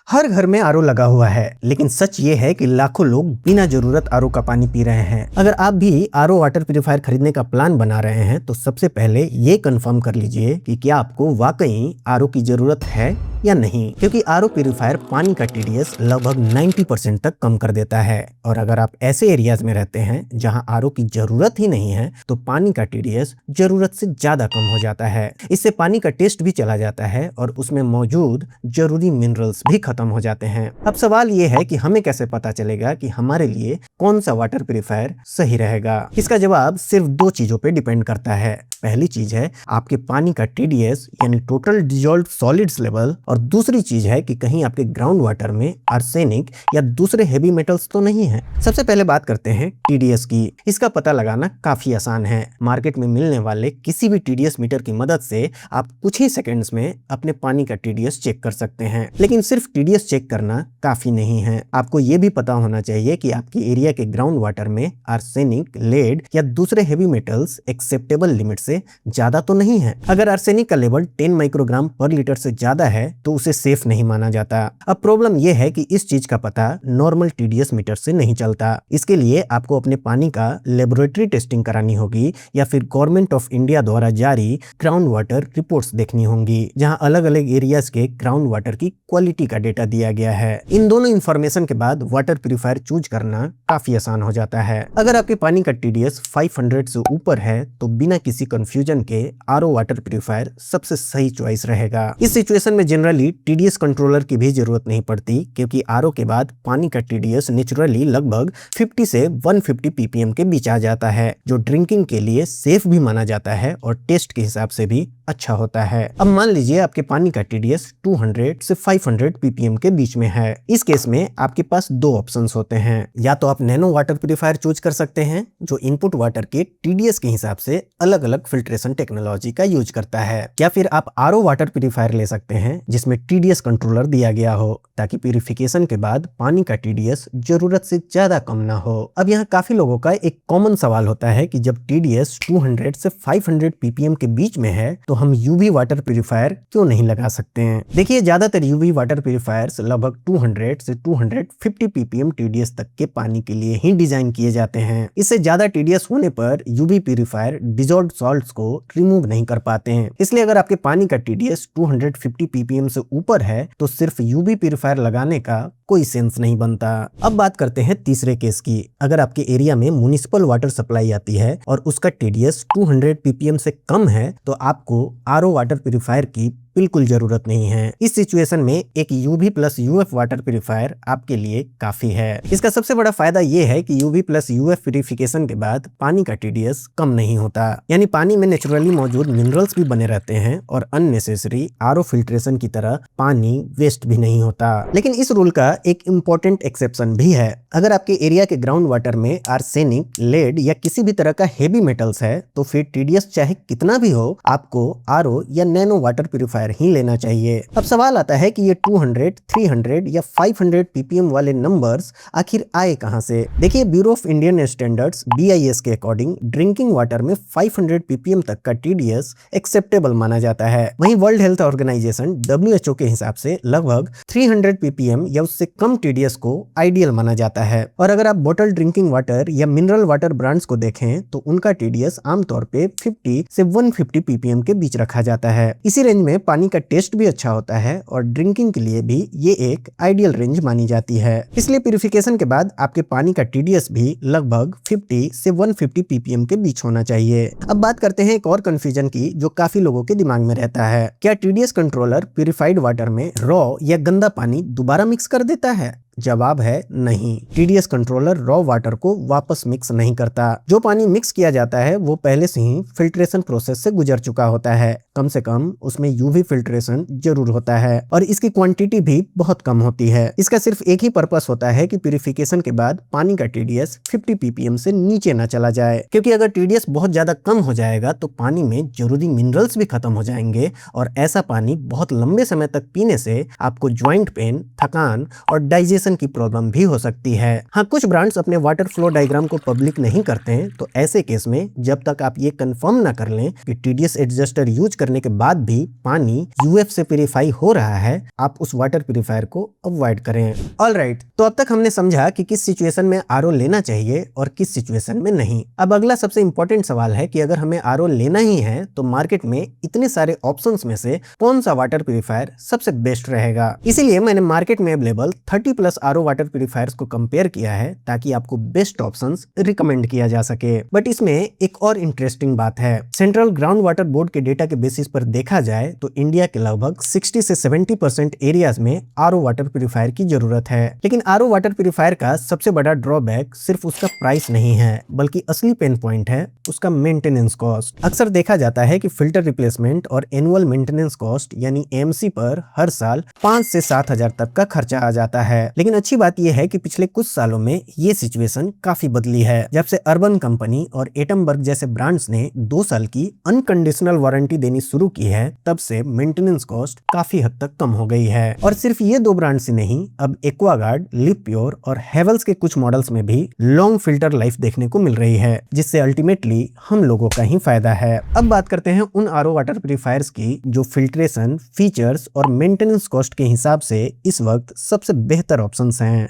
हर घर में आरओ लगा हुआ है, लेकिन सच ये है कि लाखों लोग बिना जरूरत आरओ का पानी पी रहे हैं। अगर आप भी आरओ वाटर प्यूरिफायर खरीदने का प्लान बना रहे हैं तो सबसे पहले ये कंफर्म कर लीजिए कि क्या आपको वाकई आरओ की जरूरत है या नहीं, क्योंकि आरओ प्यूरिफायर पानी का टीडीएस लगभग 90% तक कम कर देता है। और अगर आप ऐसे एरियाज में रहते हैं जहां आरओ की जरूरत ही नहीं है तो पानी का टीडीएस जरूरत से ज्यादा कम हो जाता है। इससे पानी का टेस्ट भी चला जाता है और उसमें मौजूद जरूरी मिनरल्स भी खत्म हो जाते हैं। अब सवाल ये है कि हमें कैसे पता चलेगा कि हमारे लिए कौन सा वाटर प्यूरिफायर सही रहेगा। इसका जवाब सिर्फ दो चीजों पे डिपेंड करता है। पहली चीज है आपके पानी का टीडीएस यानी टोटल डिजॉल्व्ड सॉलिड्स लेवल, और दूसरी चीज है कि कहीं आपके ग्राउंड वाटर में आर्सेनिक या दूसरे हेवी मेटल्स तो नहीं है। सबसे पहले बात करते हैं टीडीएस की। इसका पता लगाना काफी आसान है। मार्केट में मिलने वाले किसी भी टीडीएस मीटर की मदद से आप कुछ ही सेकंड्स में अपने पानी का टीडीएस चेक कर सकते हैं। लेकिन सिर्फ टीडीएस चेक करना काफी नहीं है, आपको ये भी पता होना चाहिए कि आपकी एरिया के ग्राउंड वाटर में आर्सेनिक, लेड या दूसरे हेवी मेटल्स एक्सेप्टेबल लिमिट से ज्यादा तो नहीं है। अगर आर्सेनिक का लेवल 10 माइक्रोग्राम पर लीटर से ज्यादा है तो उसे सेफ नहीं माना जाता। अब प्रॉब्लम यह है कि इस चीज का पता नॉर्मल टीडीएस मीटर से नहीं चलता। इसके लिए आपको अपने पानी का लेबोरेटरी टेस्टिंग करानी होगी या फिर गवर्नमेंट ऑफ इंडिया द्वारा जारी ग्राउंड वाटर रिपोर्ट्स देखनी होंगी, जहां अलग अलग एरियाज के ग्राउंड वाटर की क्वालिटी का डेटा दिया गया है। इन दोनों इंफॉर्मेशन के बाद वाटर प्यूरिफायर चूज करना काफी आसान हो जाता है। अगर आपके पानी का टीडीएस 500 से ऊपर है तो बिना किसी कंफ्यूजन के आरओ वाटर प्यूरिफायर सबसे सही चॉइस रहेगा। इस सिचुएशन में जनरली टीडीएस कंट्रोलर की भी जरूरत नहीं पड़ती, क्योंकि आरओ के बाद पानी का टीडीएस नेचुरली लगभग 50 से 150 पीपीएम के बीच आ जाता है, जो ड्रिंकिंग के लिए सेफ भी माना जाता है और टेस्ट के हिसाब से भी अच्छा होता है। अब मान लीजिए आपके पानी का टीडीएस 200 से 500 पीपीएम के बीच में है। इस केस में आपके पास दो ऑप्शंस होते हैं। या तो आप नैनो वाटर प्यूरिफायर चूज कर सकते हैं जो इनपुट वाटर के टीडीएस के हिसाब से अलग अलग फिल्ट्रेशन टेक्नोलॉजी का यूज करता है, या फिर आप आरओ वाटर प्यूरिफायर ले सकते हैं जिसमें टीडीएस कंट्रोलर दिया गया हो, ताकि प्यूरिफिकेशन के बाद पानी का टीडीएस जरूरत से ज्यादा कम ना हो। अब यहाँ काफी लोगों का एक कॉमन सवाल होता है कि जब टीडीएस 200 से 500 पीपीएम के बीच में है तो हम यूवी वाटर प्यूरिफायर क्यों नहीं लगा सकते हैं। देखिए, ज्यादातर यूवी वाटर प्यूरिफायर्स लगभग 200 से 250 पीपीएम टीडीएस तक के पानी के लिए ही डिजाइन किए जाते हैं। इससे ज्यादा टीडीएस होने पर यूवी प्यूरिफायर डिजॉल्व्ड सॉल्ट्स को रिमूव नहीं कर पाते हैं। इसलिए अगर आपके पानी का टीडीएस 250 पीपीएम से ऊपर है तो सिर्फ यूवी प्यूरिफायर लगाने का कोई सेंस नहीं बनता। अब बात करते हैं तीसरे केस की। अगर आपके एरिया में म्युनिसिपल वाटर सप्लाई आती है और उसका टीडीएस 200 पीपीएम से कम है तो आपको आरओ वाटर प्यूरिफायर की बिल्कुल जरूरत नहीं है। इस सिचुएशन में एक UV plus UF water purifier आपके लिए काफी है। इसका सबसे बड़ा फायदा यह है कि यूवी प्लस यूएफ प्यूरिफिकेशन के बाद पानी का टीडीएस कम नहीं होता, यानी पानी में नेचुरली मौजूद मिनरल्स भी बने रहते हैं और अननेसेसरी आरओ फिल्ट्रेशन की तरह पानी वेस्ट भी नहीं होता। लेकिन इस रूल का एक इम्पोर्टेंट एक्सेप्शन भी है। अगर आपके एरिया के ग्राउंड वाटर में आर्सेनिक, लेड या किसी भी तरह का हेवी मेटल्स है तो फिर टीडीएस चाहे कितना भी हो आपको आरओ या नैनो वाटर प्यूरिफायर ही लेना चाहिए। अब सवाल आता है कि ये 200, 300 या 500 पीपीएम वाले नंबर्स आखिर आए कहां से। देखिए, bureau of Indian standards BIS के अकॉर्डिंग ड्रिंकिंग वाटर में 500 पीपीएम तक का टीडीएस एक्सेप्टेबल माना जाता है। वहीं वर्ल्ड हेल्थ ऑर्गेनाइजेशन WHO के हिसाब से लगभग 300 पीपीएम या उससे कम टीडीएस को आइडियल माना जाता है। और अगर आप बोतल ड्रिंकिंग वाटर या मिनरल वाटर ब्रांड्स को देखें तो उनका टीडीएस आमतौर पे 50 से 150 पीपीएम के बीच रखा जाता है। इसी रेंज में पानी का टेस्ट भी अच्छा होता है और ड्रिंकिंग के लिए भी ये एक आइडियल रेंज मानी जाती है। इसलिए प्यूरिफिकेशन के बाद आपके पानी का टीडीएस भी लगभग 50 से 150 पीपीएम के बीच होना चाहिए। अब बात करते हैं एक और कंफ्यूजन की जो काफी लोगों के दिमाग में रहता है। क्या टीडीएस कंट्रोलर प्यूरिफाइड वाटर में रॉ या गंदा पानी दोबारा मिक्स कर देता है? जवाब है नहीं। टीडीएस कंट्रोलर रॉ वाटर को वापस मिक्स नहीं करता। जो पानी मिक्स किया जाता है वो पहले से ही फिल्ट्रेशन प्रोसेस से गुजर चुका होता है। कम से कम उसमें यूवी फिल्ट्रेशन जरूर होता है और इसकी क्वांटिटी भी बहुत कम होती है। इसका सिर्फ एक ही पर्पस होता है कि प्यूरिफिकेशन के बाद पानी का टीडीएस 50 पीपीएम से नीचे ना चला जाए, क्योंकि अगर टीडीएस बहुत ज्यादा कम हो जाएगा तो पानी में जरूरी मिनरल्स भी खत्म हो जाएंगे और ऐसा पानी बहुत लंबे समय तक पीने से आपको ज्वाइंट पेन, थकान और डाइजेशन वेंटिलेशन की प्रॉब्लम भी हो सकती है। हाँ, कुछ ब्रांड्स अपने वाटर फ्लो डायग्राम को पब्लिक नहीं करते हैं, तो ऐसे केस में जब तक आप ये कंफर्म ना कर लें कि TDS एडजस्टर यूज करने के बाद भी पानी UF से प्यूरिफाई हो रहा है, आप उस वाटर प्यूरिफायर को अवॉइड करें। ऑलराइट, तो अब तक हमने समझा कि किस सिचुएशन में RO लेना चाहिए और किस सिचुएशन में नहीं। अब अगला सबसे इंपॉर्टेंट सवाल है कि अगर हमें RO लेना ही है तो मार्केट में इतने सारे ऑप्शंस में से कौन सा वाटर प्यूरिफायर सबसे बेस्ट रहेगा। इसीलिए मैंने मार्केट में अवेलेबल 30+ RO वाटर प्यूरिफायर्स को कंपेयर किया है ताकि आपको बेस्ट ऑप्शंस रिकमेंड किया जा सके। बट इसमें एक और इंटरेस्टिंग बात है, सेंट्रल ग्राउंड वाटर बोर्ड के डेटा के बेसिस पर देखा जाए तो इंडिया के लगभग 60 से 70% एरियाज में RO वाटर प्यूरिफायर की जरूरत है। लेकिन RO वाटर प्यूरिफायर का सबसे बड़ा ड्रॉबैक सिर्फ उसका प्राइस नहीं है, बल्कि असली पेन पॉइंट है उसका मेंटेनेंस कॉस्ट। अक्सर देखा जाता है कि फिल्टर रिप्लेसमेंट और एनुअल मेंटेनेंस कॉस्ट यानी AMC पर हर साल 5 से 7 हजार तक का खर्चा आ जाता है। लेकिन अच्छी बात यह है कि पिछले कुछ सालों में ये सिचुएशन काफी बदली है। जब से अर्बन कंपनी और एटमबर्ग जैसे ब्रांड्स ने 2 साल की अनकंडीशनल वारंटी देनी शुरू की है, तब से मेंटेनेंस कॉस्ट काफी हद तक कम हो गई है। और सिर्फ ये 2 ब्रांड्स ही नहीं, अब एक्वागार्ड, लिव प्योर और हेवल्स के कुछ मॉडल्स में भी लॉन्ग फिल्टर लाइफ देखने को मिल रही है, जिससे अल्टीमेटली हम लोगों का ही फायदा है। अब बात करते हैं उन RO वाटर प्यूरिफायर्स की जो फिल्ट्रेशन, फीचर्स और मेंटेनेंस कॉस्ट के हिसाब से इस वक्त सबसे बेहतर ऑप्शंस हैं।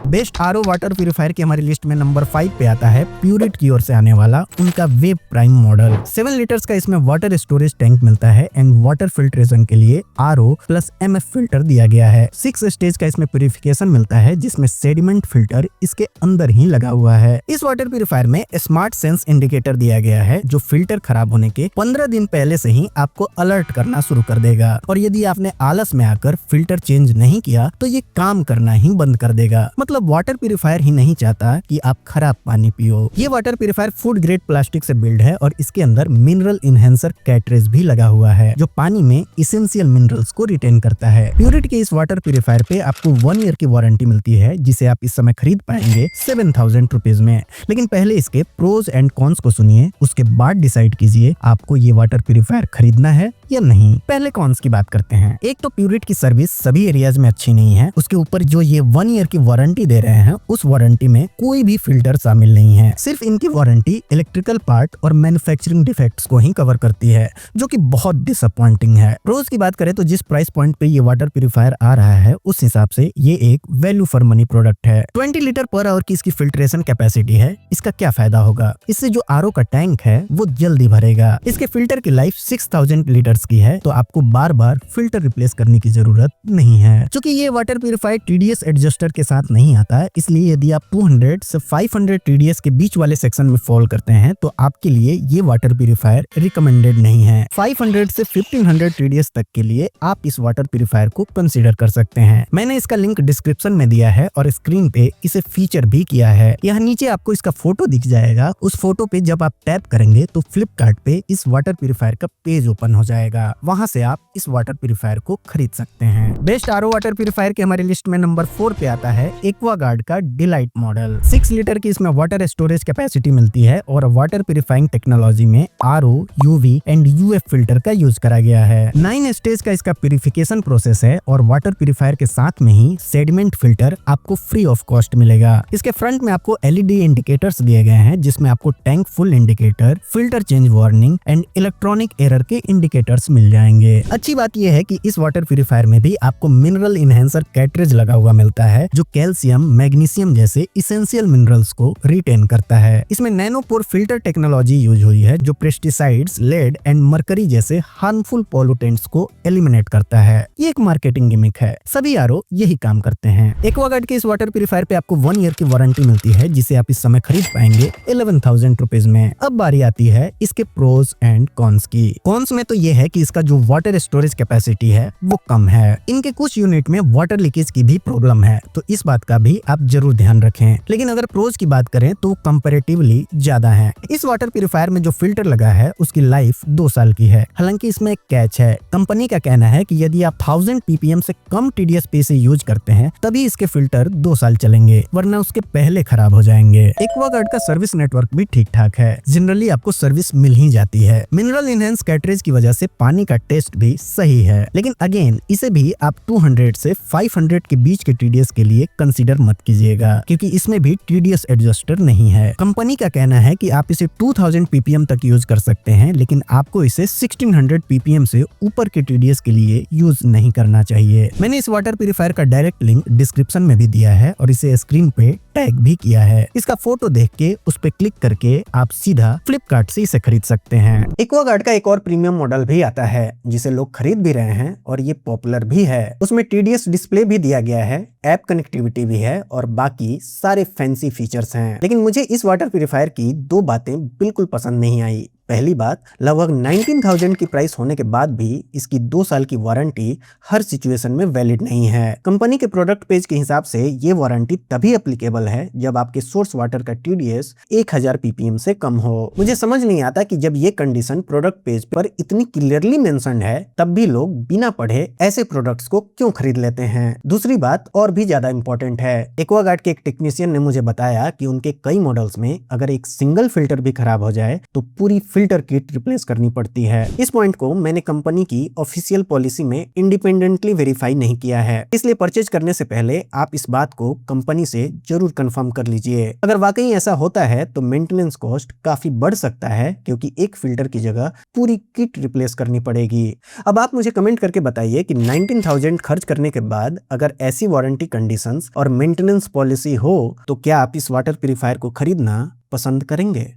बेस्ट RO वाटर प्यूरिफायर की हमारी लिस्ट में नंबर 5 पे आता है प्यूरिट की ओर से आने वाला उनका वेब प्राइम मॉडल। 7 लीटर्स का इसमें वाटर स्टोरेज टैंक मिलता है एंड वाटर फिल्ट्रेशन के लिए RO प्लस MF फिल्टर दिया गया है। 6 स्टेज का इसमें प्यूरिफिकेशन मिलता है, जिसमें सेडिमेंट फिल्टर इसके अंदर ही लगा हुआ है। इस वाटर प्यूरिफायर में स्मार्ट सेंस इंडिकेटर दिया गया है, जो फिल्टर खराब होने के 15 दिन पहले से ही आपको अलर्ट करना शुरू कर देगा, और यदि आपने आलस में आकर फिल्टर चेंज नहीं किया तो ये काम करना ही बंद कर देगा। मतलब वाटर प्यूरिफायर ही नहीं चाहता कि आप खराब पानी पियो। ये water purifier food grade plastic से बिल्ड है और इसके अंदर मिनरल इनहेंसर कैटरेज भी लगा हुआ है, जो पानी में इसेंशियल मिनरल्स को रिटेन करता है। प्यूरिट के इस वाटर प्यूरिफायर पे आपको 1 ईयर की वारंटी मिलती है, जिसे आप इस समय खरीद पाएंगे 7000 रुपीज में। लेकिन पहले इसके प्रोज एंड कॉन्स को सुनिए, उसके बाद डिसाइड कीजिए आपको ये वाटर प्यूरिफायर खरीदना है या नहीं। पहले कॉन्स की बात करते हैं। एक तो प्यूरिट की सर्विस सभी एरियाज में अच्छी नहीं है। उसके ऊपर जो ये 1 ईयर की वारंटी दे रहे हैं, उस वारंटी में कोई भी फिल्टर शामिल नहीं है। सिर्फ इनकी वारंटी इलेक्ट्रिकल पार्ट और मैन्युफैक्चरिंग डिफेक्ट्स को ही कवर करती है, जो कि बहुत डिसअपॉइंटिंग है। प्रोज की बात करें तो जिस प्राइस पॉइंट पे ये वाटर प्यूरिफायर आ रहा है, उस हिसाब से ये एक वैल्यू फॉर मनी प्रोडक्ट है। 20 लीटर पर आवर की इसकी फिल्ट्रेशन कैपेसिटी है। इसका क्या फायदा होगा? इससे जो RO का टैंक है वो जल्दी भरेगा। इसके फिल्टर की लाइफ 6000 लीटर्स की है, तो आपको बार बार फिल्टर रिप्लेस करने की जरूरत नहीं है। चूंकि ये वाटर प्यूरिफायर TDS एडजस्टर के साथ नहीं आता है, इसलिए यदि आप 200 से 500 TDS के बीच वाले सेक्शन में फॉल करते हैं तो आपके लिए ये वाटर प्यूरिफायर रिकमेंडेड नहीं है। 500 से 1500 TDS तक के लिए आप इस वाटर प्यूरिफायर को कंसीडर कर सकते हैं। मैंने इसका लिंक डिस्क्रिप्शन में दिया है और स्क्रीन पे इसे फीचर भी किया है। यहाँ नीचे आपको इसका फोटो दिख जाएगा। उस फोटो पे जब आप टैप करेंगे तो फ्लिपकार्ट पे इस वाटर प्यूरिफायर का पेज ओपन हो जाएगा। वहां से आप इस वाटर प्यूरिफायर को खरीद सकते हैं। बेस्ट RO वाटर प्यूरिफायर की हमारी लिस्ट में नंबर 4 पे आता है एक्वागार्ड का डिलाइट मॉडल। 6 लीटर की इसमें वाटर स्टोरेज कैपेसिटी मिलती है और वाटर प्यूरिफाइंग टेक्नोलॉजी में RO, UV and UF filter का यूज करा गया है। 9 स्टेज का इसका प्यूरिफिकेशन प्रोसेस है और वाटर प्यूरिफायर के साथ में ही सेडिमेंट फिल्टर आपको फ्री ऑफ कॉस्ट मिलेगा। इसके फ्रंट में आपको LED इंडिकेटर्स दिए गए हैं, जिसमें आपको tank full indicator, filter change warning and electronic error के इंडिकेटर्स मिल जाएंगे। अच्छी बात यह है कि इस वाटर प्यूरिफायर में भी आपको मिनरल इनहेंसर कैटरेज लगा हुआ मिलता है, जो कैल्शियम, मैग्नीशियम जैसे इसेंशियल मिनरल्स को रिटेन करता है। इसमें नैनोपोर फिल्टर टेक्नोलॉजी यूज हुई है, जो पेस्टिसाइड्स, लेड एंड मरकरी जैसे हार्मफुल पॉल्यूटेंट्स को एलिमिनेट करता है। ये एक मार्केटिंग गिमिक है, सभी RO यही काम करते हैं। एक्वागार्ड के इस वाटर प्यूरिफायर पे आपको 1 ईयर की वारंटी मिलती है, जिसे आप इस समय खरीद पाएंगे 11000 रुपीज में। अब बारी आती है इसके प्रोज एंड कॉन्स की। कॉन्स में तो ये है कि इसका जो वाटर स्टोरेज कैपेसिटी है वो कम है। इनके कुछ यूनिट में वाटर लीकेज की भी प्रॉब्लम है, तो इस बात का भी आप जरूर ध्यान रखें। लेकिन अगर प्रोज की बात करें तो कंपैरेटिवली ज्यादा है। इस वाटर प्यूरिफायर में जो फिल्टर लगा है उसकी लाइफ 2 साल की है। हालांकि इसमें एक कैच है। कंपनी का कहना है कि यदि आप 1000 ppm से कम TDS पे से यूज करते हैं तभी इसके फिल्टर 2 साल चलेंगे, वरना उसके पहले खराब हो जाएंगे। एक्वागार्ड का सर्विस नेटवर्क भी ठीक ठाक है। जनरली आपको सर्विस मिल ही जाती है। मिनरल इनहेंस कैटरेज की वजह से पानी का टेस्ट भी सही है। लेकिन अगेन इसे भी आप 200 से 500 के बीच के TDS के लिए कंसीडर मत कीजिएगा, क्योंकि इसमें भी TDS एडजस्टर नहीं है। कंपनी का कहना है कि आप इसे 2000 ppm तक यूज कर सकते हैं, लेकिन आपको इसे 1600 ppm से ऊपर के TDS के लिए यूज नहीं करना चाहिए। मैंने इस वाटर प्यूरिफायर का डायरेक्ट लिंक डिस्क्रिप्शन में भी दिया है और इसे स्क्रीन पे टैग भी किया है। इसका फोटो देख के उस पे क्लिक करके आप सीधा फ्लिपकार्ट से इसे खरीद सकते हैं। एक्वागार्ड का एक और प्रीमियम मॉडल भी आता है जिसे लोग खरीद भी रहे हैं और ये पॉपुलर भी है। उसमें TDS डिस्प्ले भी दिया गया है, ऐप कनेक्टिविटी भी है और बाकी सारे फैंसी फीचर्स हैं। लेकिन मुझे इस वाटर प्यूरिफायर की दो बातें बिल्कुल पसंद नहीं आई। पहली बात, लगभग 19,000 की प्राइस होने के बाद भी इसकी 2 साल की वारंटी हर सिचुएशन में वैलिड नहीं है। कंपनी के प्रोडक्ट पेज के हिसाब से ये वारंटी तभी एप्लीकेबल है जब आपके सोर्स वाटर का TDS 1000 ppm से कम हो। मुझे समझ नहीं आता कि जब ये कंडीशन प्रोडक्ट पेज पर इतनी क्लियरली मेंशन्ड है तब भी लोग बिना पढ़े ऐसे प्रोडक्ट्स को क्यों खरीद लेते हैं। दूसरी बात और भी ज्यादा इंपॉर्टेंट है, एक्वागार्ड के एक टेक्नीशियन ने मुझे बताया कि उनके कई मॉडल्स में अगर एक सिंगल फिल्टर भी खराब हो जाए तो पूरी फिल्टर किट रिप्लेस करनी पड़ती है। इस पॉइंट को मैंने कंपनी की ऑफिशियल पॉलिसी में इंडिपेंडेंटली वेरीफाई नहीं किया है, इसलिए परचेज करने से पहले आप इस बात को कंपनी से जरूर कंफर्म कर लीजिए। अगर वाकई ऐसा होता है तो मेंटेनेंस कॉस्ट काफी बढ़ सकता है, क्योंकि एक फिल्टर की जगह पूरी किट रिप्लेस करनी पड़ेगी। अब आप मुझे कमेंट करके बताइए कि 19,000 खर्च करने के बाद अगर ऐसी वारंटी कंडीशंस और मेंटेनेंस पॉलिसी हो तो क्या आप इस वाटर प्यूरिफायर को खरीदना पसंद करेंगे।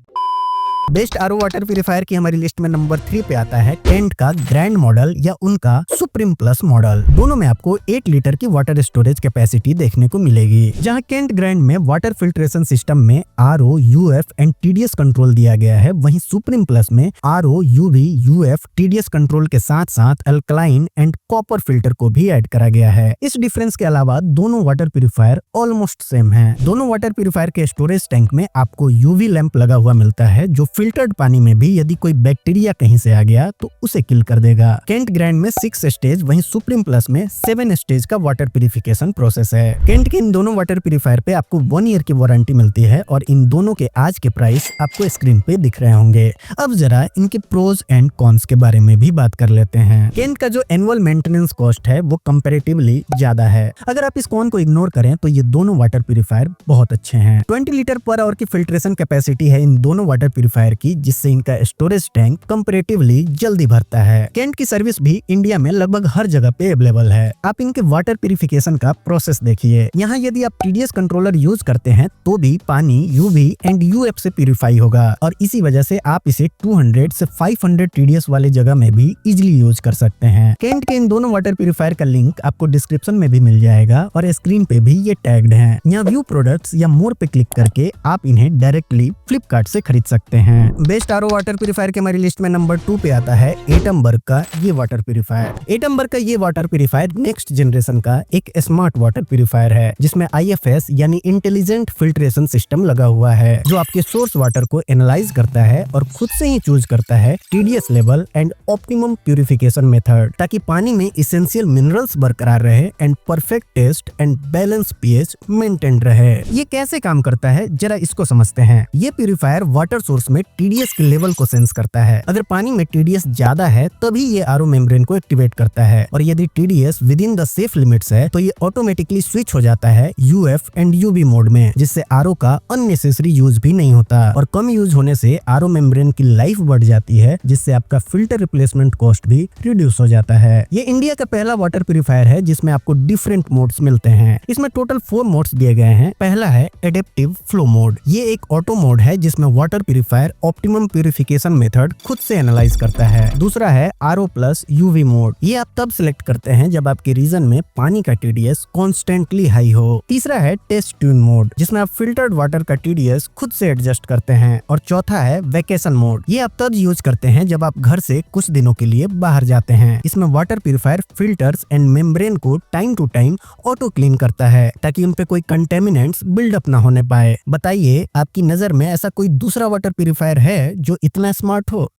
बेस्ट आरओ वाटर प्यूरिफायर की हमारी लिस्ट में नंबर 3 पे आता है केंट का ग्रैंड मॉडल या उनका सुप्रीम प्लस मॉडल। दोनों में आपको 8 लीटर की वाटर स्टोरेज कैपेसिटी देखने को मिलेगी। जहां केंट ग्रैंड में वाटर फिल्ट्रेशन सिस्टम में RO, UF and TDS control दिया गया है, वहीं सुप्रीम प्लस में RO, UV, UF, TDS control के साथ साथ अल्कलाइन एंड कॉपर फिल्टर को भी ऐड करा गया है। इस डिफरेंस के अलावा दोनों वाटर प्यूरिफायर ऑलमोस्ट सेम है। दोनों वाटर प्यूरिफायर के स्टोरेज टैंक में आपको UV लैंप लगा हुआ मिलता है, जो फिल्टर्ड पानी में भी यदि कोई बैक्टीरिया कहीं से आ गया तो उसे किल कर देगा। केंट ग्रैंड में 6 स्टेज, वहीं सुप्रीम प्लस में 7 स्टेज का वाटर प्यूरिफिकेशन प्रोसेस है। केंट के इन दोनों वाटर प्यूरिफायर पे आपको 1 ईयर की वारंटी मिलती है और इन दोनों के आज के प्राइस आपको स्क्रीन पे दिख रहे होंगे। अब जरा इनके प्रोज एंड कॉन्स के बारे में भी बात कर लेते हैं। केंट का जो एनुअल मेंटेनेंस कॉस्ट है वो कंपैरेटिवली ज्यादा है। अगर आप इस कॉन को इग्नोर करें तो ये दोनों वाटर प्यूरिफायर बहुत अच्छे हैं। 20 लीटर पर आवर की फिल्ट्रेशन कैपेसिटी है इन दोनों वाटर प्यूरिफायर की, जिससे इनका स्टोरेज टैंक कंपैरेटिवली जल्दी भरता है। केंट की सर्विस भी इंडिया में लगभग हर जगह पे अवेलेबल है। आप इनके वाटर प्यूरिफिकेशन का प्रोसेस देखिए। यहाँ यदि आप TDS कंट्रोलर यूज करते हैं तो भी पानी UV एंड UF से प्यूरिफाई होगा और इसी वजह से आप इसे 200 से 500 TDS वाले जगह में भी इजिली यूज कर सकते हैं। केंट के इन दोनों वाटर प्यूरिफायर का लिंक आपको डिस्क्रिप्शन में भी मिल जाएगा और स्क्रीन पे भी ये टैग्ड है। यहाँ व्यू प्रोडक्ट्स या मोर पे क्लिक करके आप इन्हें डायरेक्टली फ्लिपकार्ट से खरीद सकते हैं। बेस्ट आरओ वाटर प्यूरिफायर के हमारी लिस्ट में नंबर 2 पे आता है एटमबर्ग का ये वाटर प्यूरिफायर। एटमबर्ग का ये वाटर प्यूरिफायर नेक्स्ट जनरेशन का एक स्मार्ट वाटर प्यूरिफायर है, जिसमें IFS यानी इंटेलिजेंट फिल्ट्रेशन सिस्टम लगा हुआ है, जो आपके सोर्स वाटर को एनालाइज करता है और खुद से ही चूज करता है TDS level and optimum purification method, ताकि पानी में इसेंशियल मिनरल्स बरकरार रहे and perfect taste and balance pH maintain रहे। ये कैसे काम करता है जरा इसको समझते हैं। ये प्यूरिफायर वाटर सोर्स में TDS के लेवल को सेंस करता है। अगर पानी में TDS ज्यादा है तभी ये आरओ मेम्ब्रेन को एक्टिवेट करता है, और यदि TDS with in the safe limits है तो ये ऑटोमेटिकली स्विच हो जाता है UF एंड UV मोड में, जिससे आरओ का अननेसेसरी यूज भी नहीं होता और कम यूज होने से आरओ मेम्ब्रेन की लाइफ बढ़ जाती है, जिससे आपका फिल्टर रिप्लेसमेंट कॉस्ट भी रिड्यूस हो जाता है। ये इंडिया का पहला वाटर प्यूरिफायर है जिसमें आपको डिफरेंट मोड्स मिलते हैं। इसमें टोटल 4 मोड्स दिए गए हैं। पहला है एडेप्टिव फ्लो मोड। ये एक ऑटो मोड है जिसमें water purifier optimum purification method खुद से एनालाइज करता है। दूसरा है RO प्लस UV मोड। ये आप तब सिलेक्ट करते हैं जब आपके रीजन में पानी का TDS कॉन्स्टेंटली हाई हो। तीसरा है टेस्ट ट्यून मोड, जिसमें आप फिल्टर्ड वाटर का TDS खुद से एडजस्ट करते हैं। और चौथा है वेकेशन मोड। ये आप तब यूज करते हैं जब आप घर से कुछ दिनों के लिए बाहर जाते हैं। इसमें water purifier filters and membrane को time to time auto clean करता है, ताकि उन पे कोई कंटेमिनेंट्स बिल्डअप ना होने पाए। बताइए, आपकी नजर में ऐसा कोई दूसरा वाटर प्यूरिफायर है जो इतना स्मार्ट हो?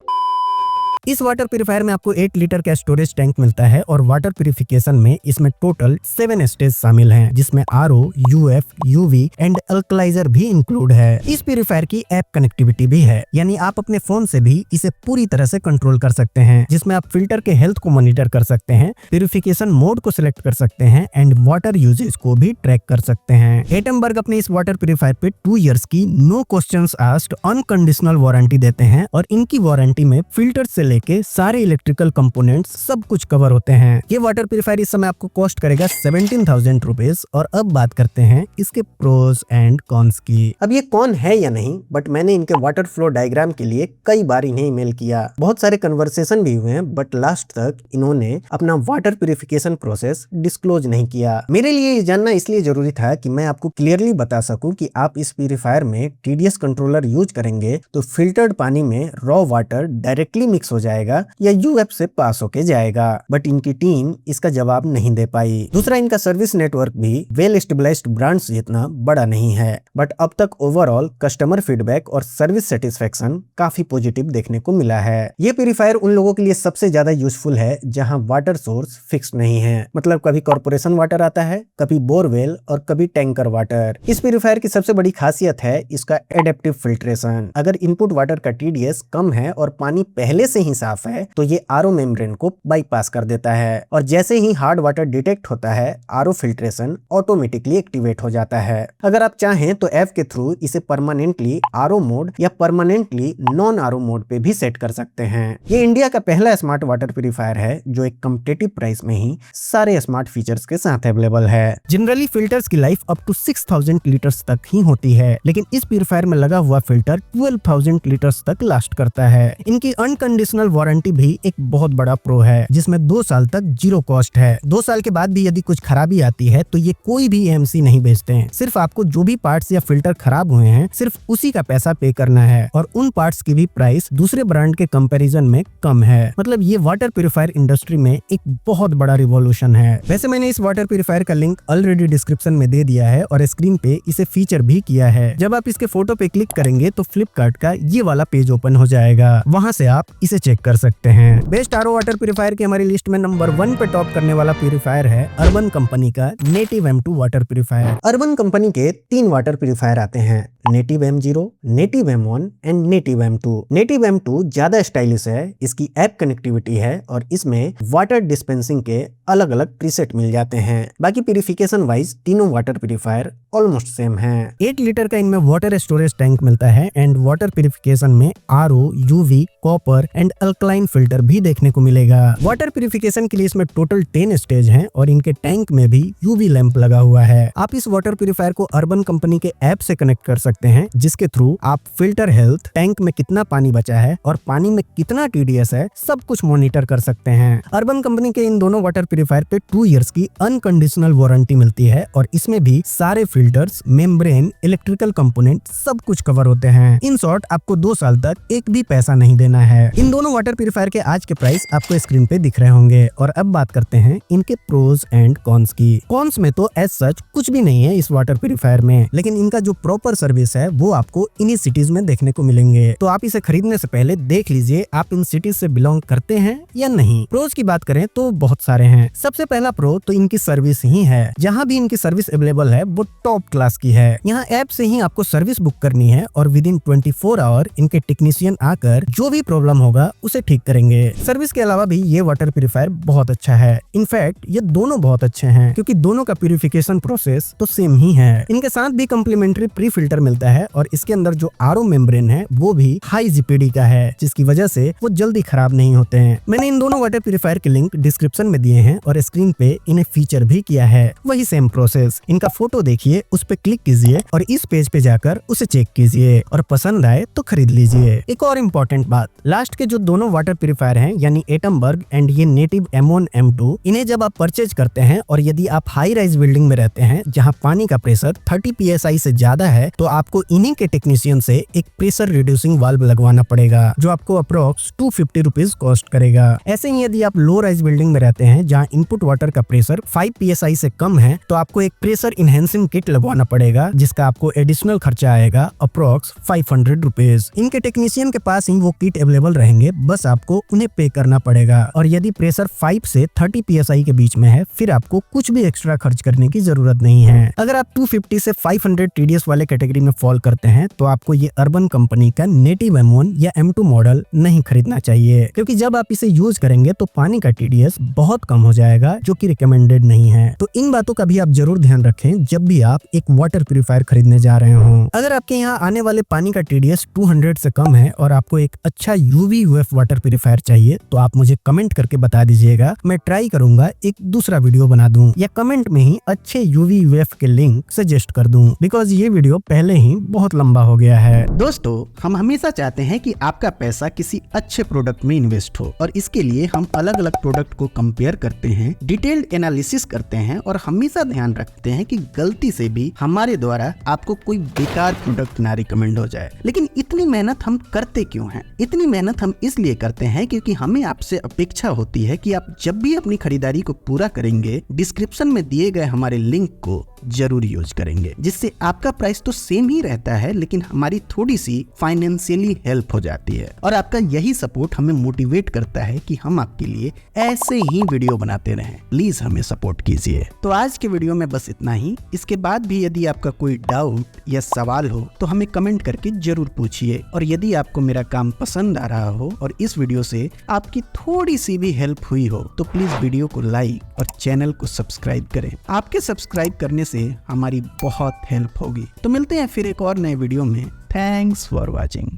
इस वाटर प्यूरिफायर में आपको 8 लीटर का स्टोरेज टैंक मिलता है और वाटर प्यूरिफिकेशन में इसमें टोटल 7 स्टेज शामिल हैं, जिसमें RO, UF, UV एंड अल्कलाइजर भी इंक्लूड है। इस प्यूरिफायर की ऐप कनेक्टिविटी भी है, यानी आप अपने फोन से भी इसे पूरी तरह से कंट्रोल कर सकते हैं, जिसमें आप फिल्टर के हेल्थ को मॉनिटर कर सकते हैं, प्यूरिफिकेशन मोड को सिलेक्ट कर सकते हैं एंड वाटर यूजेज को भी ट्रैक कर सकते हैं। एटमबर्ग अपने इस वाटर प्यूरिफायर पे 2 इयर्स की no questions asked unconditional warranty देते हैं और इनकी वारंटी में फिल्टर से लेके सारे इलेक्ट्रिकल कंपोनेंट्स सब कुछ कवर होते हैं। ये वाटर प्यूरिफायर इस समय आपको कॉस्ट करेगा 17,000 रुपीज। और अब बात करते हैं इसके प्रोज एंड कॉन्स की। अब ये कौन है या नहीं, बट मैंने इनके वाटर फ्लो डायग्राम के लिए कई बार इन्हें ईमेल किया, बहुत सारे कन्वर्सेशन भी हुए हैं, बट लास्ट तक इन्होंने अपना वाटर प्यूरिफिकेशन प्रोसेस डिस्क्लोज नहीं किया। मेरे लिए ये जानना इसलिए जरूरी था कि मैं आपको क्लियरली बता सकूं कि आप इस प्यूरिफायर में TDS कंट्रोलर यूज करेंगे तो फिल्टर्ड पानी में रॉ वाटर डायरेक्टली मिक्स हो जाएगा या UF से पास होके जाएगा, बट इनकी टीम इसका जवाब नहीं दे पाई। दूसरा, इनका सर्विस नेटवर्क भी वेल एस्टेब्लिश्ड ब्रांड्स जितना बड़ा नहीं है, बट अब तक ओवरऑल कस्टमर फीडबैक और सर्विस सेटिस्फेक्शन काफी पॉजिटिव देखने को मिला है। ये प्यूरिफायर उन लोगों के लिए सबसे ज्यादा यूजफुल है जहां वाटर सोर्स फिक्स नहीं है, मतलब कभी कॉर्पोरेशन वाटर आता है, कभी बोरवेल और कभी टैंकर वाटर। इस प्यूरिफायर की सबसे बड़ी खासियत है इसका एडेप्टिव फिल्ट्रेशन। अगर इनपुट वाटर का TDS कम है और पानी पहले से ही साफ है तो ये RO मेम्ब्रेन को बाईपास कर देता है और जैसे ही हार्ड वाटर डिटेक्ट होता है RO फिल्ट्रेशन ऑटोमेटिकली एक्टिवेट हो जाता है। अगर आप चाहें तो ऐप के थ्रू इसे परमानेंटली RO मोड या परमानेंटली नॉन RO मोड पे भी सेट कर सकते हैं। ये इंडिया का पहला स्मार्ट वाटर प्यूरिफायर है जो एक कम्पिटिटिव प्राइस में ही सारे स्मार्ट फीचर्स के साथ अवेलेबल है। जनरली फिल्टर्स की लाइफ अप टू 6000 लीटर्स तक ही होती है, लेकिन इस प्यूरिफायर में लगा हुआ फिल्टर 12,000 लीटर्स तक लास्ट करता है। इनकी अनकंडीशनल वारंटी भी एक बहुत बड़ा प्रो है, जिसमें 2 साल तक जीरो कॉस्ट है। 2 साल के बाद भी यदि कुछ खराबी आती है तो ये कोई भी AMC नहीं बेचते हैं, सिर्फ आपको जो भी पार्ट्स या फिल्टर खराब हुए हैं सिर्फ उसी का पैसा पे करना है और उन पार्ट्स की भी प्राइस दूसरे ब्रांड के कंपैरिजन में कम है। मतलब ये वाटर प्यूरिफायर इंडस्ट्री में एक बहुत बड़ा रिवॉल्यूशन है। वैसे मैंने इस वाटर प्यूरिफायर का लिंक ऑलरेडी डिस्क्रिप्शन में दे दिया है और स्क्रीन पे इसे फीचर भी किया है। जब आप इसके फोटो पे क्लिक करेंगे तो फ्लिपकार्ट का ये वाला पेज ओपन हो जाएगा, वहां से आप इसे चेक कर सकते हैं। बेस्ट RO वाटर प्यूरिफायर की हमारी लिस्ट में नंबर 1 पे टॉप करने वाला प्यूरिफायर है अर्बन कंपनी का native M2 water purifier. Urban company के 3 वाटर प्यूरिफायर आते हैं, native M0, native M1 and native M2। Native M2 ज्यादा स्टाइलिश है, इसकी ऐप कनेक्टिविटी है और इसमें वाटर डिस्पेंसिंग के अलग अलग प्रीसेट मिल जाते हैं। बाकी प्यूरिफिकेशन वाइज तीनों वाटर प्यूरिफायर ऑलमोस्ट सेम है। 8 लीटर का इनमें वाटर स्टोरेज टैंक मिलता है एंड वाटर प्यूरिफिकेशन में RO, UV, copper and alkaline filter भी देखने को मिलेगा। वाटर प्यूरिफिकेशन के लिए इसमें टोटल 10 स्टेज हैं और इनके टैंक में भी UV लैंप लगा हुआ है। आप इस वाटर प्यूरिफायर को अर्बन कंपनी के ऐप से कनेक्ट कर सकते हैं, जिसके थ्रू आप फिल्टर हेल्थ, टैंक में कितना पानी बचा है और पानी में कितना TDS है सब कुछ मॉनिटर कर सकते हैं। अर्बन कंपनी के इन दोनों वाटर प्यूरिफायर पे 2 इयर्स की अनकंडीशनल वारंटी मिलती है और इसमें भी सारे फिल्टर्स, मेम्ब्रेन, इलेक्ट्रिकल कंपोनेंट सब कुछ कवर होते हैं। इन शॉर्ट आपको 2 साल तक एक भी पैसा नहीं देना है। इन दोनों वाटर प्यूरिफायर के आज के प्राइस आपको स्क्रीन पे दिख रहे होंगे। और अब बात करते हैं इनके प्रोज एंड कॉन्स की। कॉन्स में तो एज सच कुछ भी नहीं है इस वाटर प्यूरिफायर में, लेकिन इनका जो प्रॉपर सर्विस है वो आपको इन्हीं सिटीज में देखने को मिलेंगे। तो आप इसे खरीदने से पहले देख लीजिए आप इन सिटीज से बिलोंग करते हैं या नहीं। प्रोज की बात करें तो बहुत सारे हैं। सबसे पहला प्रो तो इनकी सर्विस ही है। जहाँ भी इनकी सर्विस अवेलेबल है वो टॉप क्लास की है। यहाँ ऐप से ही आपको सर्विस बुक करनी है और विद इन 24 आवर इनके टेक्नीशियन आकर जो भी प्रॉब्लम होगा उसे ठीक करेंगे। सर्विस के अलावा भी ये वाटर प्यूरिफायर बहुत अच्छा है। इनफैक्ट ये दोनों बहुत अच्छे हैं क्योंकि दोनों का प्यूरिफिकेशन प्रोसेस तो सेम ही है। इनके साथ भी कम्प्लीमेंट्री प्री फिल्टर मिलता है और इसके अंदर जो RO मेम्ब्रेन है वो भी हाई GPD का है, जिसकी वजह से वो जल्दी खराब नहीं होते हैं। मैंने इन दोनों वाटर प्यूरिफायर के लिंक डिस्क्रिप्शन में दिए हैं और स्क्रीन पे इन्हें फीचर भी किया है। वही सेम प्रोसेस। इनका फोटो देखिए, उस पे क्लिक कीजिए और इस पेज पे जाकर उसे चेक कीजिए और पसंद आए तो खरीद लीजिए। एक और इम्पोर्टेंट बात, लास्ट के जो दोनों वाटर प्यूरिफायर हैं यानी एटमबर्ग एंड ये नेटिव M1 M2, इन्हें जब आप परचेज करते हैं और यदि आप हाई राइज बिल्डिंग में रहते हैं जहां पानी का प्रेशर 30 PSI से ज्यादा है तो आपको इन्हीं के टेक्नीशियन से एक प्रेशर रिड्यूसिंग वाल्व लगवाना पड़ेगा जो आपको अप्रोक्स 250 रुपीज कॉस्ट करेगा। ऐसे ही यदि आप लो राइज बिल्डिंग में रहते हैं जहां इनपुट वाटर का प्रेशर 5 PSI से कम है तो आपको एक प्रेशर इनहेंसिंग किट लगवाना पड़ेगा जिसका आपको एडिशनल खर्चा आएगा अप्रोक्स 500 रुपीज। इनके टेक्नीशियन के पास ही वो किट अवेलेबल रहेंगे बस आपको उन्हें पे करना पड़ेगा। और यदि प्रेशर 5 से 30 psi के बीच में है, फिर आपको कुछ भी एक्स्ट्रा खर्च करने की जरूरत नहीं है। अगर आप 250 से 500 TDS वाले कैटेगरी में फॉल करते हैं तो आपको ये अर्बन कंपनी का नेटिव M1 या M2 मॉडल नहीं खरीदना चाहिए, क्योंकि जब आप इसे यूज करेंगे तो पानी का TDS बहुत कम हो जाएगा, जो कि रिकमेंडेड नहीं है। तो इन बातों का भी आप जरूर ध्यान रखें जब भी आप एक वाटर प्यूरिफायर खरीदने जा रहे हो। अगर आपके यहाँ आने वाले पानी का TDS 200 से कम है और आपको एक अच्छा UV UF वाटर प्यूरिफायर चाहिए तो आप मुझे कमेंट करके बता दीजिएगा। मैं ट्राई करूंगा एक दूसरा वीडियो बना दूं या कमेंट में ही अच्छे UV UF के लिंक सजेस्ट कर दूं, बिकॉज ये वीडियो पहले ही बहुत लंबा हो गया है। दोस्तों, हम हमेशा चाहते हैं कि आपका पैसा किसी अच्छे प्रोडक्ट में इन्वेस्ट हो, और इसके लिए हम अलग अलग प्रोडक्ट को कंपेयर करते हैं, डिटेल्ड एनालिसिस करते हैं और हमेशा ध्यान रखते हैं कि गलती से भी हमारे द्वारा आपको कोई बेकार प्रोडक्ट ना रिकमेंड हो जाए। लेकिन इतनी मेहनत हम करते क्यों हैं? इतनी मेहनत हम इसलिए करते हैं क्योंकि हमें आपसे अपेक्षा होती है कि आप जब भी अपनी खरीदारी को पूरा करेंगे, डिस्क्रिप्शन में दिए गए हमारे लिंक को जरूर यूज करेंगे, जिससे आपका प्राइस तो सेम ही रहता है लेकिन हमारी थोड़ी सी फाइनेंशियली हेल्प हो जाती है। और आपका यही सपोर्ट हमें मोटिवेट करता है कि हम आपके लिए ऐसे ही वीडियो बनाते रहें। प्लीज हमें सपोर्ट कीजिए। तो आज के वीडियो में बस इतना ही। इसके बाद भी यदि आपका कोई डाउट या सवाल हो तो हमें कमेंट करके जरूर पूछिए। और यदि आपको मेरा काम पसंद आ रहा हो और इस वीडियो से आपकी थोड़ी सी भी हेल्प हुई हो तो प्लीज वीडियो को लाइक और चैनल को सब्सक्राइब करें। आपके सब्सक्राइब करने से हमारी बहुत हेल्प होगी। तो मिलते हैं फिर एक और नए वीडियो में। Thanks for watching.